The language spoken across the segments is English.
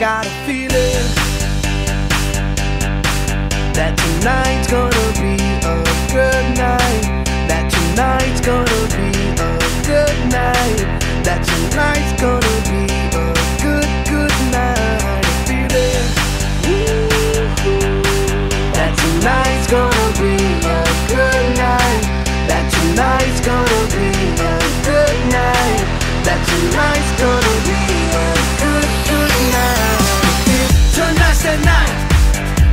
got a feeling that tonight's gonna be a good night. That tonight's gonna be a good night. That tonight's gonna be a good, good night. A feeling that tonight's gonna be a good night. That tonight's gonna be a good night. That tonight's gonna be a good, good night. Tonight's the night,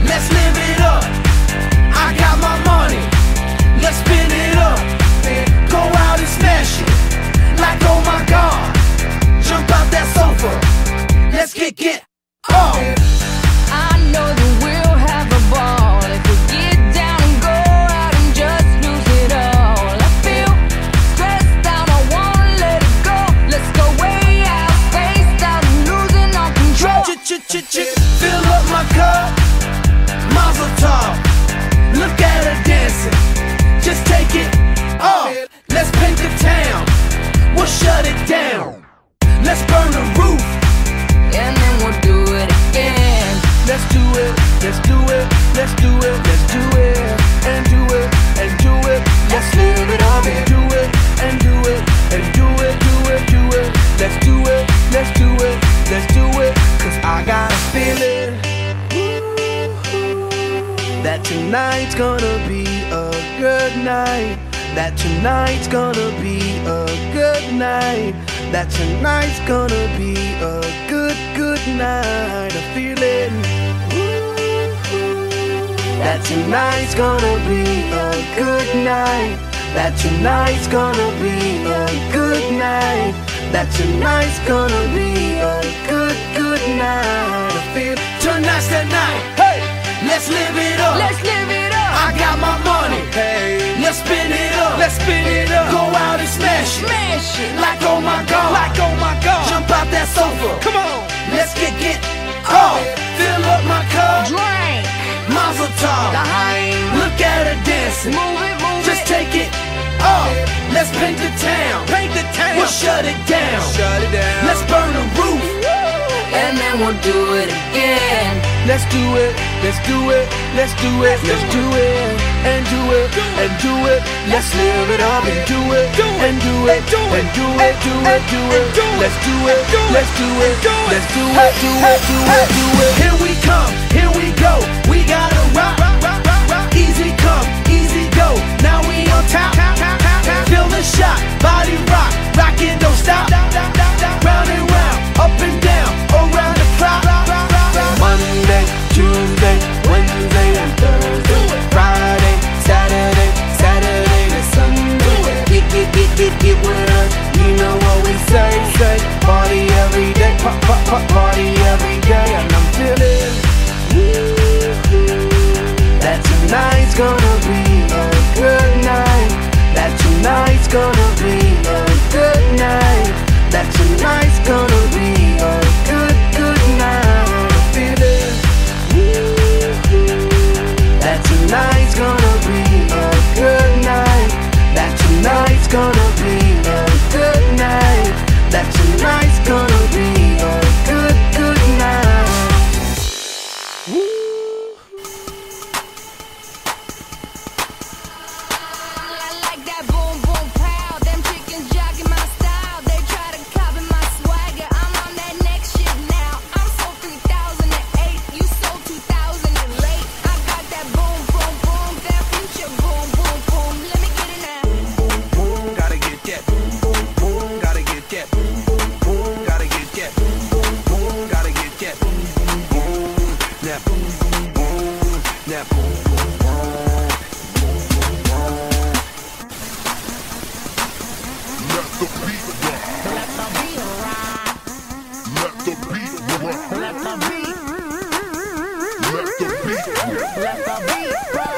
let's live it up. I got my money, let's spin it up. Go out and smash it, like oh my God. Jump out that sofa, let's kick it off. I know that we'll have a ball if we get down and go out and just lose it all. I feel stressed out, I wanna let it go. Let's go way out, spaced out, and losing all control. Fill up my cup, Mazel tov. Look at her dancing, just take it off. Let's paint the town, we'll shut it down. Let's burn the roof, And then we'll do it again. let's do it, let's do it, let's do it, let's do it, and do it, and do it. Let's live it up and do it, and do it, and do it, do it, do it. Let's do it, let's do it, let's do it. Cause I got a feeling that tonight's gonna be a good night. That tonight's gonna be a good night. That tonight's gonna be a good, good night. A feeling that tonight's gonna be a good night. That tonight's gonna be a good night. That tonight's gonna be a good, good night. I feel tonight's the night. Hey, let's live it up. Let's live it up. I got my money. Hey, let's spin it up. Let's spin it up. Go out and smash it. Smash it. Like oh my God. Like oh my God. Jump out that sofa. Come on. Let's kick it off. Fill up my cup. Drink. Mazel tov. Look at her dancing. Move it, move Just it. take it off. Let's paint the town. Paint the town. We'll shut it down. Shut it down. Let's burn the roof. And then we'll do it again. Let's do it. Let's do it. Let's do it. Let's do it. And do it. And do it. Let's live it up and do it. And do it. And do it. Do it. Do it. Let's do it. Let's do it. Let's do it. Do it. Do it. Do it. Here we come. Here we go. We gotta rock. Easy come. Easy go. Now we on top. Feel the shot. Body rock. Rockin', don't stop. Round and round. Up and down. Around the clock. Monday, Tuesday, Wednesday, and Thursday. Friday, Saturday, Saturday to Sunday. Get with us. You know what we say. Party every day. Party every day. And I'm feeling that tonight's gonna be a good night. That tonight's gonna be a good night. That tonight's gonna be a good, good night. I feel it. That tonight's gonna be a good night. That tonight's gonna be a good night. That tonight's gonna be a good, good night. I like that boom, boom, pow. Them chickens jogging my style. They try to copy my swagger. I'm on that next shit now. I'm so 3008. You so 2008. I got that boom, boom, boom. That future boom, boom, boom. Let me get it now. Boom, gotta get that. Boom, boom, gotta get that. Boom, boom, gotta get that. Boom, boom, gotta get that. Boom, boom, that boom, boom, that boom, boom, boom. Let the beat rock. Let the beat rock. Let the beat rock. Let the beat rock.